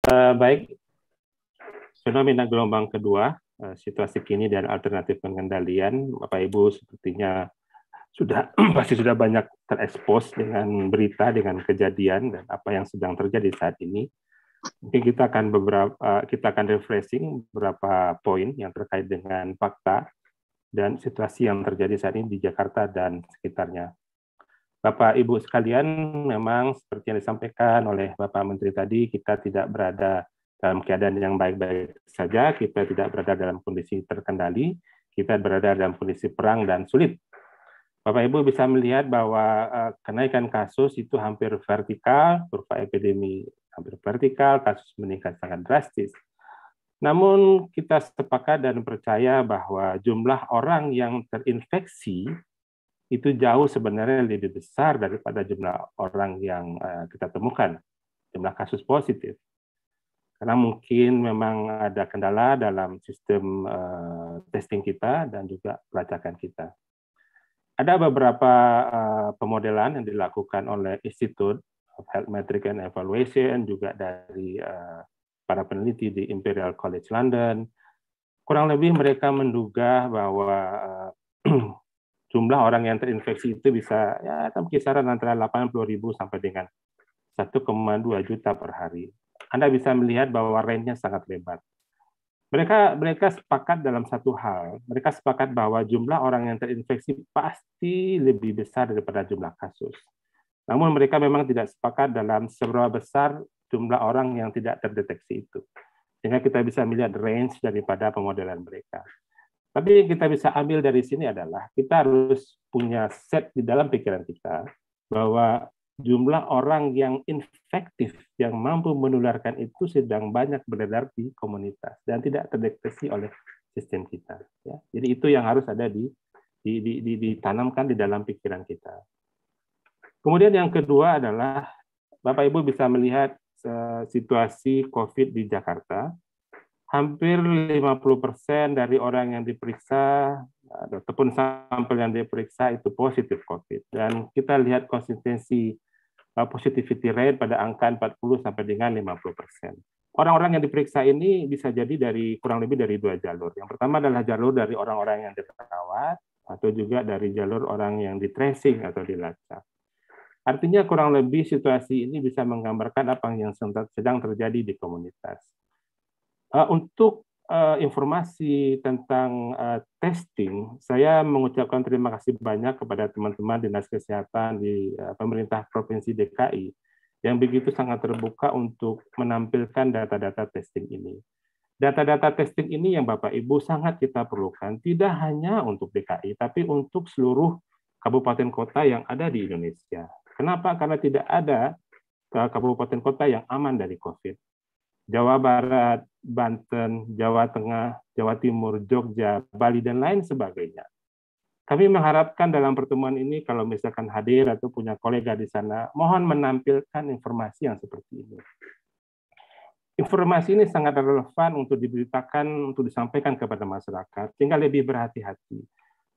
Baik, fenomena gelombang kedua, situasi kini dan alternatif pengendalian, Bapak Ibu sepertinya sudah pasti sudah banyak terekspos dengan berita, dengan kejadian dan apa yang sedang terjadi saat ini. Mungkin kita akan refreshing beberapa poin yang terkait dengan fakta dan situasi yang terjadi saat ini di Jakarta dan sekitarnya. Bapak Ibu sekalian, memang seperti yang disampaikan oleh Bapak Menteri tadi, kita tidak berada dalam keadaan yang baik-baik saja, kita tidak berada dalam kondisi terkendali, kita berada dalam kondisi perang dan sulit. Bapak Ibu bisa melihat bahwa kenaikan kasus itu hampir vertikal, kurva epidemi hampir vertikal, kasus meningkat sangat drastis. Namun kita sepakat dan percaya bahwa jumlah orang yang terinfeksi itu jauh sebenarnya lebih besar daripada jumlah orang yang kita temukan, jumlah kasus positif. Karena mungkin memang ada kendala dalam sistem testing kita dan juga pelacakan kita. Ada beberapa pemodelan yang dilakukan oleh Institute of Health Metrics and Evaluation, juga dari para peneliti di Imperial College London. Kurang lebih mereka menduga bahwa jumlah orang yang terinfeksi itu bisa ya kisaran antara 80.000 sampai dengan 1,2 juta per hari. Anda bisa melihat bahwa range-nya sangat lebar. Mereka sepakat dalam satu hal. Mereka sepakat bahwa jumlah orang yang terinfeksi pasti lebih besar daripada jumlah kasus. Namun mereka memang tidak sepakat dalam seberapa besar jumlah orang yang tidak terdeteksi itu. Sehingga kita bisa melihat range daripada pemodelan mereka. Tapi yang kita bisa ambil dari sini adalah kita harus punya set di dalam pikiran kita bahwa jumlah orang yang infektif, yang mampu menularkan itu sedang banyak beredar di komunitas dan tidak terdeteksi oleh sistem kita. Ya. Jadi itu yang harus ada ditanamkan di dalam pikiran kita. Kemudian yang kedua adalah Bapak Ibu bisa melihat situasi COVID di Jakarta. Hampir 50% dari orang yang diperiksa ataupun sampel yang diperiksa itu positif COVID. Dan kita lihat konsistensi positivity rate pada angka 40 sampai dengan 50%. Orang-orang yang diperiksa ini bisa jadi dari kurang lebih dari dua jalur. Yang pertama adalah jalur dari orang-orang yang dirawat atau juga dari jalur orang yang di tracing atau dilacak. Artinya kurang lebih situasi ini bisa menggambarkan apa yang sedang terjadi di komunitas. Untuk informasi tentang testing, saya mengucapkan terima kasih banyak kepada teman-teman Dinas Kesehatan di pemerintah Provinsi DKI yang begitu sangat terbuka untuk menampilkan data-data testing ini. Data-data testing ini yang Bapak Ibu sangat kita perlukan, tidak hanya untuk DKI, tapi untuk seluruh kabupaten kota yang ada di Indonesia. Kenapa? Karena tidak ada kabupaten kota yang aman dari COVID. Jawa Barat, Banten, Jawa Tengah, Jawa Timur, Jogja, Bali, dan lain sebagainya. Kami mengharapkan dalam pertemuan ini, kalau misalkan hadir atau punya kolega di sana, mohon menampilkan informasi yang seperti ini. Informasi ini sangat relevan untuk diberitakan, untuk disampaikan kepada masyarakat, sehingga lebih berhati-hati.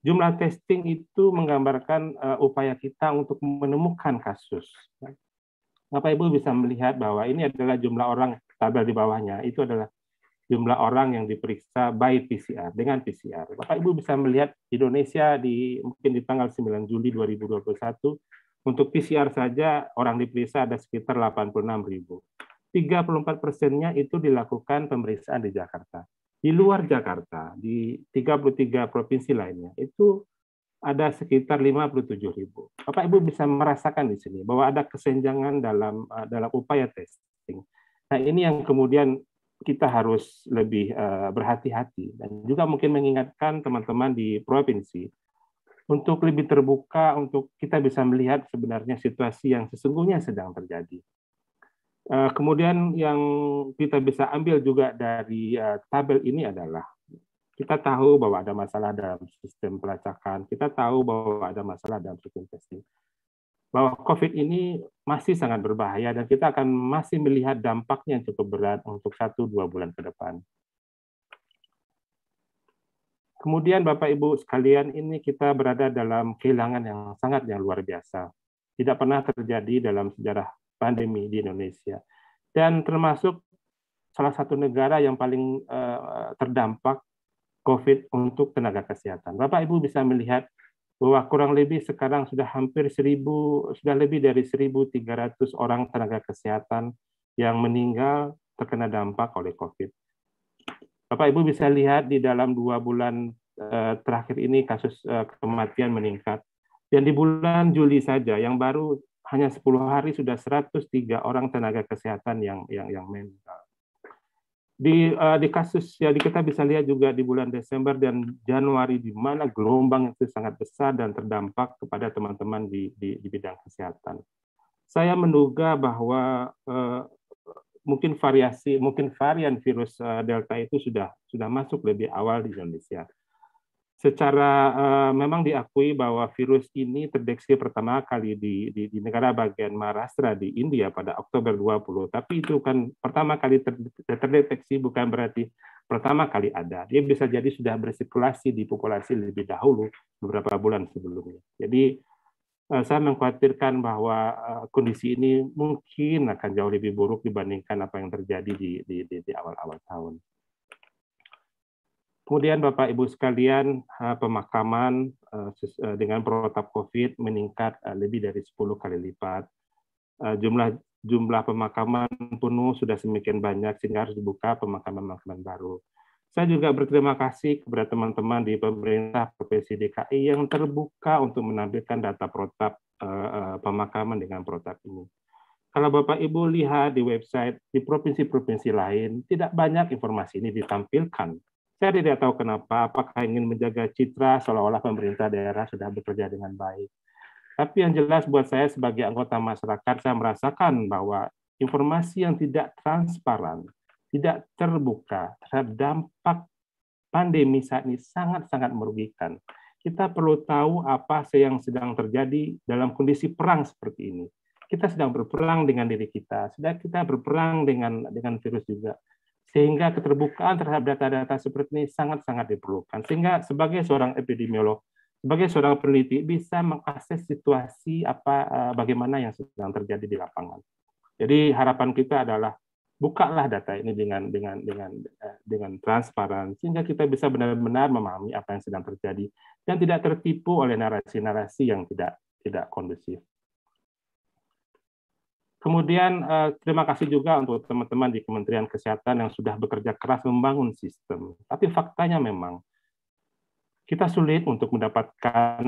Jumlah testing itu menggambarkan upaya kita untuk menemukan kasus. Bapak Ibu bisa melihat bahwa ini adalah jumlah orang, tabel di bawahnya, itu adalah jumlah orang yang diperiksa by PCR, dengan PCR. Bapak Ibu bisa melihat Indonesia mungkin di tanggal 9 Juli 2021, untuk PCR saja orang diperiksa ada sekitar 86.000. 34%-nya itu dilakukan pemeriksaan di Jakarta. Di luar Jakarta, di 33 provinsi lainnya, itu ada sekitar 57.000. Bapak Ibu bisa merasakan di sini bahwa ada kesenjangan dalam upaya testing. Nah, ini yang kemudian kita harus lebih berhati-hati dan juga mungkin mengingatkan teman-teman di provinsi untuk lebih terbuka, untuk kita bisa melihat sebenarnya situasi yang sesungguhnya sedang terjadi. Kemudian yang kita bisa ambil juga dari tabel ini adalah kita tahu bahwa ada masalah dalam sistem pelacakan, kita tahu bahwa ada masalah dalam sistem testing. Bahwa COVID ini masih sangat berbahaya dan kita akan masih melihat dampaknya yang cukup berat untuk 1-2 bulan ke depan. Kemudian Bapak Ibu sekalian, ini kita berada dalam kehilangan yang luar biasa. Tidak pernah terjadi dalam sejarah pandemi di Indonesia. Dan termasuk salah satu negara yang paling terdampak COVID untuk tenaga kesehatan. Bapak Ibu bisa melihat bahwa kurang lebih sekarang sudah sudah lebih dari 1.300 orang tenaga kesehatan yang meninggal terkena dampak oleh COVID. Bapak Ibu bisa lihat di dalam 2 bulan terakhir ini kasus kematian meningkat. Dan di bulan Juli saja yang baru hanya 10 hari sudah 103 orang tenaga kesehatan yang meninggal. Di kasus ya kita bisa lihat juga di bulan Desember dan Januari di mana gelombang itu sangat besar dan terdampak kepada teman-teman di bidang kesehatan. Saya menduga bahwa mungkin varian virus Delta itu sudah masuk lebih awal di Indonesia. Secara memang diakui bahwa virus ini terdeteksi pertama kali di negara bagian Maharashtra di India pada Oktober 20, tapi itu kan pertama kali terdeteksi bukan berarti pertama kali ada. Dia bisa jadi sudah bersirkulasi di populasi lebih dahulu beberapa bulan sebelumnya. Jadi saya mengkhawatirkan bahwa kondisi ini mungkin akan jauh lebih buruk dibandingkan apa yang terjadi di awal-awal tahun. Kemudian Bapak Ibu sekalian, pemakaman dengan protap COVID meningkat lebih dari 10 kali lipat. Jumlah pemakaman penuh sudah semakin banyak sehingga harus dibuka pemakaman baru. Saya juga berterima kasih kepada teman-teman di pemerintah Provinsi DKI yang terbuka untuk menampilkan data protap pemakaman dengan protap ini. Kalau Bapak Ibu lihat di website di provinsi-provinsi lain, tidak banyak informasi ini ditampilkan. Saya tidak tahu kenapa, apakah ingin menjaga citra seolah-olah pemerintah daerah sudah bekerja dengan baik. Tapi yang jelas buat saya sebagai anggota masyarakat, saya merasakan bahwa informasi yang tidak transparan, tidak terbuka terhadap dampak pandemi saat ini sangat-sangat merugikan. Kita perlu tahu apa yang sedang terjadi dalam kondisi perang seperti ini. Kita sedang berperang dengan diri kita, sedang kita berperang dengan virus juga. Sehingga keterbukaan terhadap data-data seperti ini sangat-sangat diperlukan. Sehingga sebagai seorang epidemiolog, sebagai seorang peneliti bisa mengakses situasi bagaimana yang sedang terjadi di lapangan. Jadi harapan kita adalah bukalah data ini dengan transparan sehingga kita bisa benar-benar memahami apa yang sedang terjadi dan tidak tertipu oleh narasi-narasi yang tidak kondusif. Kemudian terima kasih juga untuk teman-teman di Kementerian Kesehatan yang sudah bekerja keras membangun sistem. Tapi faktanya memang kita sulit untuk mendapatkan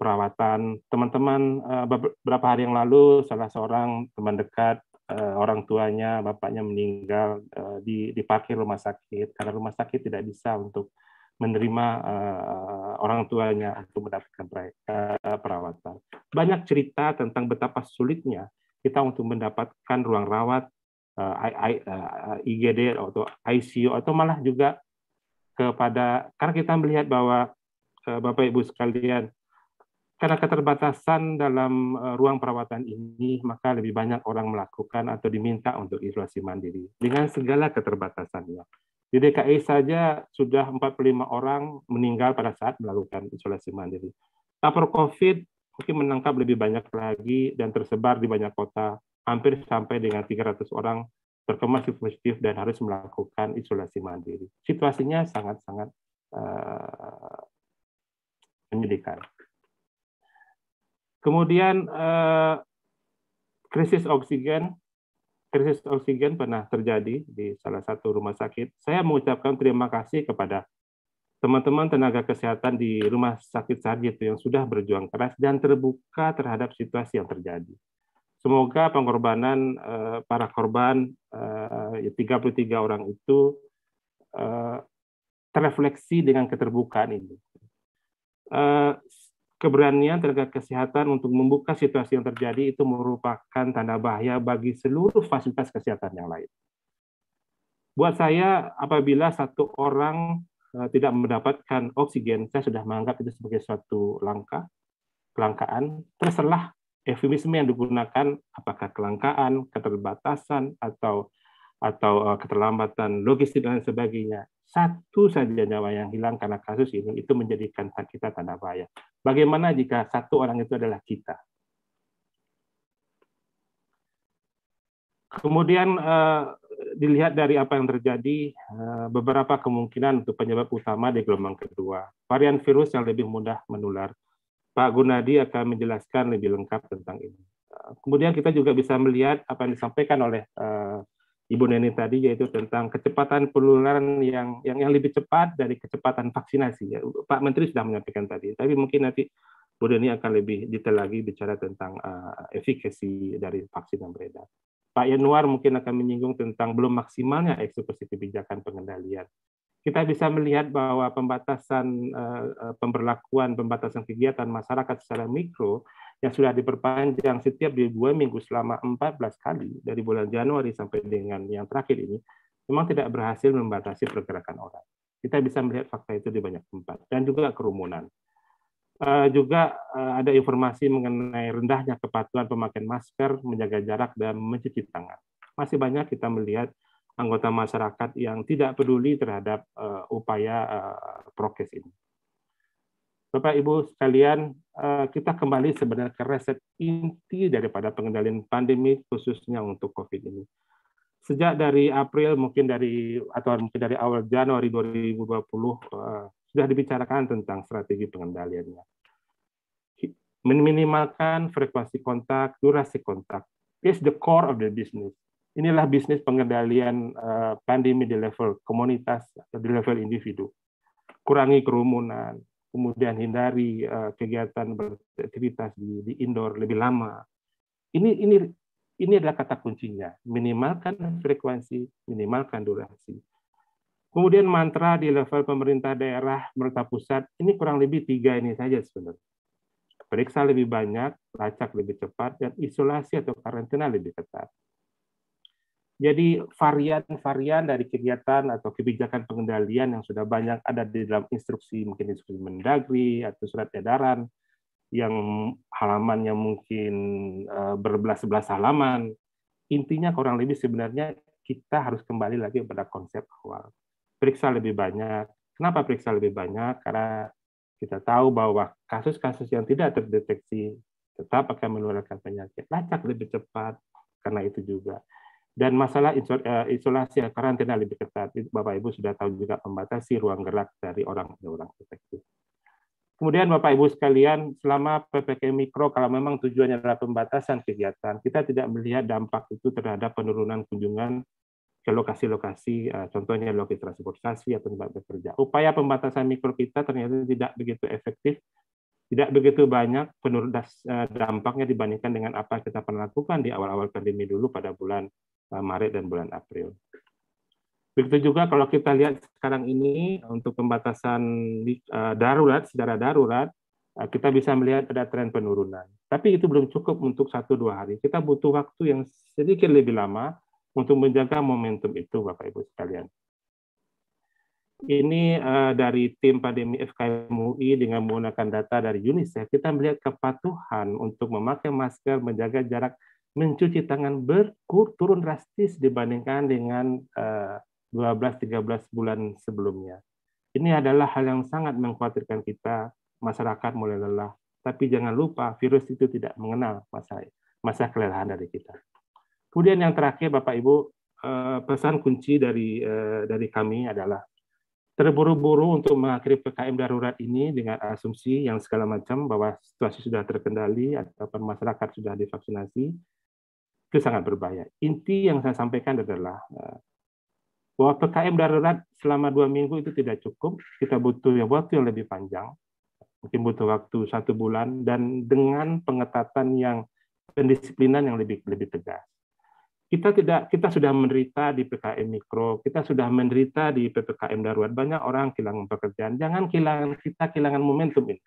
perawatan. Teman-teman beberapa hari yang lalu salah seorang teman dekat orang tuanya, bapaknya meninggal di parkir rumah sakit karena rumah sakit tidak bisa untuk menerima orang tuanya untuk mendapatkan perawatan. Banyak cerita tentang betapa sulitnya kita untuk mendapatkan ruang rawat, IGD atau ICU, atau malah juga karena kita melihat bahwa Bapak Ibu sekalian, karena keterbatasan dalam ruang perawatan ini, maka lebih banyak orang melakukan atau diminta untuk isolasi mandiri dengan segala keterbatasannya. Di DKI saja sudah 45 orang meninggal pada saat melakukan isolasi mandiri. Lapor COVID mungkin menangkap lebih banyak lagi dan tersebar di banyak kota, hampir sampai dengan 300 orang terkonfirmasi positif dan harus melakukan isolasi mandiri. Situasinya sangat-sangat menyedihkan. Kemudian krisis oksigen pernah terjadi di salah satu rumah sakit. Saya mengucapkan terima kasih kepada teman-teman tenaga kesehatan di Rumah Sakit Sarjito yang sudah berjuang keras dan terbuka terhadap situasi yang terjadi. Semoga pengorbanan para korban 33 orang itu terrefleksi dengan keterbukaan ini. Keberanian tenaga kesehatan untuk membuka situasi yang terjadi itu merupakan tanda bahaya bagi seluruh fasilitas kesehatan yang lain. Buat saya, apabila satu orang tidak mendapatkan oksigen, saya sudah menganggap itu sebagai suatu kelangkaan. Terserah eufemisme yang digunakan, apakah kelangkaan, keterbatasan, atau keterlambatan logistik dan sebagainya. Satu saja nyawa yang hilang karena kasus ini, itu menjadikan kita tanda bahaya. Bagaimana jika satu orang itu adalah kita? Kemudian dilihat dari apa yang terjadi, beberapa kemungkinan untuk penyebab utama di gelombang kedua. Varian virus yang lebih mudah menular. Pak Gunadi akan menjelaskan lebih lengkap tentang ini. Kemudian kita juga bisa melihat apa yang disampaikan oleh Ibu Neni tadi, yaitu tentang kecepatan penularan yang lebih cepat dari kecepatan vaksinasi. Ya, Pak Menteri sudah menyampaikan tadi, tapi mungkin nanti Bu Neni akan lebih detail lagi bicara tentang efikasi dari vaksin yang beredar. Pak Yanuar mungkin akan menyinggung tentang belum maksimalnya eksekusi kebijakan pengendalian. Kita bisa melihat bahwa pembatasan kegiatan masyarakat secara mikro yang sudah diperpanjang setiap di 2 minggu selama 14 kali dari bulan Januari sampai dengan yang terakhir ini memang tidak berhasil membatasi pergerakan orang. Kita bisa melihat fakta itu di banyak tempat dan juga kerumunan. Juga ada informasi mengenai rendahnya kepatuhan pemakaian masker, menjaga jarak, dan mencuci tangan. Masih banyak kita melihat anggota masyarakat yang tidak peduli terhadap upaya prokes ini. Bapak Ibu sekalian, kita kembali sebenarnya ke resep inti daripada pengendalian pandemi khususnya untuk COVID ini. Sejak dari April mungkin dari awal Januari 2020 sudah dibicarakan tentang strategi pengendaliannya. Meminimalkan frekuensi kontak, durasi kontak. It's the core of the business. Inilah bisnis pengendalian pandemi di level komunitas atau di level individu. Kurangi kerumunan, kemudian hindari kegiatan beraktivitas di indoor lebih lama. Ini adalah kata kuncinya. Minimalkan frekuensi, minimalkan durasi. Kemudian mantra di level pemerintah daerah, pemerintah pusat, ini kurang lebih 3 ini saja sebenarnya. Periksa lebih banyak, lacak lebih cepat, dan isolasi atau karantina lebih ketat. Jadi varian-varian dari kegiatan atau kebijakan pengendalian yang sudah banyak ada di dalam instruksi, mungkin instruksi Mendagri atau surat edaran yang halamannya mungkin berbelas-belas halaman. Intinya kurang lebih sebenarnya kita harus kembali lagi pada konsep awal. Periksa lebih banyak. Kenapa periksa lebih banyak? Karena kita tahu bahwa kasus-kasus yang tidak terdeteksi tetap akan menularkan penyakit. Lacak lebih cepat karena itu juga. Dan masalah isolasi karantina lebih ketat. Bapak Ibu sudah tahu juga membatasi ruang gerak dari orang ke orang infektif. Kemudian Bapak Ibu sekalian, selama PPKM Mikro, kalau memang tujuannya adalah pembatasan kegiatan, kita tidak melihat dampak itu terhadap penurunan kunjungan ke lokasi-lokasi, contohnya lokasi transportasi atau tempat bekerja. Upaya pembatasan mikro kita ternyata tidak begitu efektif, tidak begitu banyak dampaknya dibandingkan dengan apa yang kita pernah lakukan di awal-awal pandemi dulu pada bulan Maret dan bulan April. Begitu juga kalau kita lihat sekarang ini untuk pembatasan darurat, secara darurat, kita bisa melihat ada tren penurunan. Tapi itu belum cukup untuk 1-2 hari. Kita butuh waktu yang sedikit lebih lama untuk menjaga momentum itu, Bapak Ibu sekalian. Ini dari tim pandemi FKM UI dengan menggunakan data dari UNICEF, kita melihat kepatuhan untuk memakai masker, menjaga jarak, mencuci tangan turun drastis dibandingkan dengan 12-13 bulan sebelumnya. Ini adalah hal yang sangat mengkhawatirkan kita, masyarakat mulai lelah. Tapi jangan lupa, virus itu tidak mengenal masa kelelahan dari kita. Kemudian yang terakhir, Bapak Ibu, pesan kunci dari kami adalah terburu-buru untuk mengakhiri PKM darurat ini dengan asumsi yang segala macam bahwa situasi sudah terkendali atau masyarakat sudah divaksinasi, itu sangat berbahaya. Inti yang saya sampaikan adalah bahwa PKM darurat selama 2 minggu itu tidak cukup, kita butuh waktu yang lebih panjang, mungkin butuh waktu 1 bulan, dan dengan pengetatan yang pendisiplinan yang lebih tegas. Kita sudah menderita di PPKM Mikro, kita sudah menderita di PPKM darurat, banyak orang kehilangan pekerjaan. Jangan kehilangan momentum ini.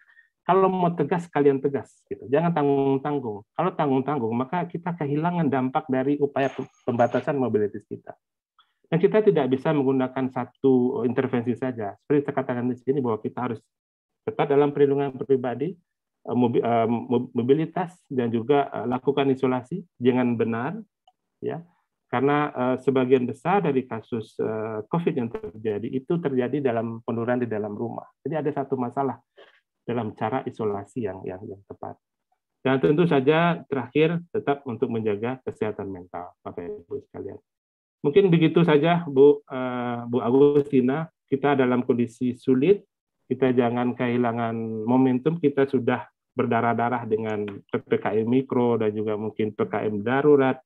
Kalau mau tegas, kalian tegas. Gitu. Jangan tanggung-tanggung. Kalau tanggung-tanggung, maka kita kehilangan dampak dari upaya pembatasan mobilitas kita. Dan kita tidak bisa menggunakan satu intervensi saja. Seperti saya katakan di sini bahwa kita harus tetap dalam perlindungan pribadi, mobilitas, dan juga lakukan isolasi. Jangan benar, ya, karena sebagian besar dari kasus COVID yang terjadi itu terjadi dalam penurunan di dalam rumah. Jadi ada satu masalah dalam cara isolasi yang tepat. Dan tentu saja terakhir tetap untuk menjaga kesehatan mental, Bapak Ibu sekalian. Mungkin begitu saja, Bu Agustina. Kita dalam kondisi sulit, kita jangan kehilangan momentum. Kita sudah berdarah-darah dengan PPKM mikro dan juga mungkin PPKM darurat,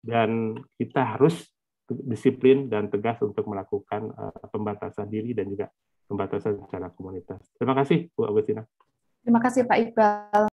dan kita harus disiplin dan tegas untuk melakukan pembatasan diri dan juga pembatasan secara komunitas. Terima kasih, Bu Agustina. Terima kasih, Pak Iqbal.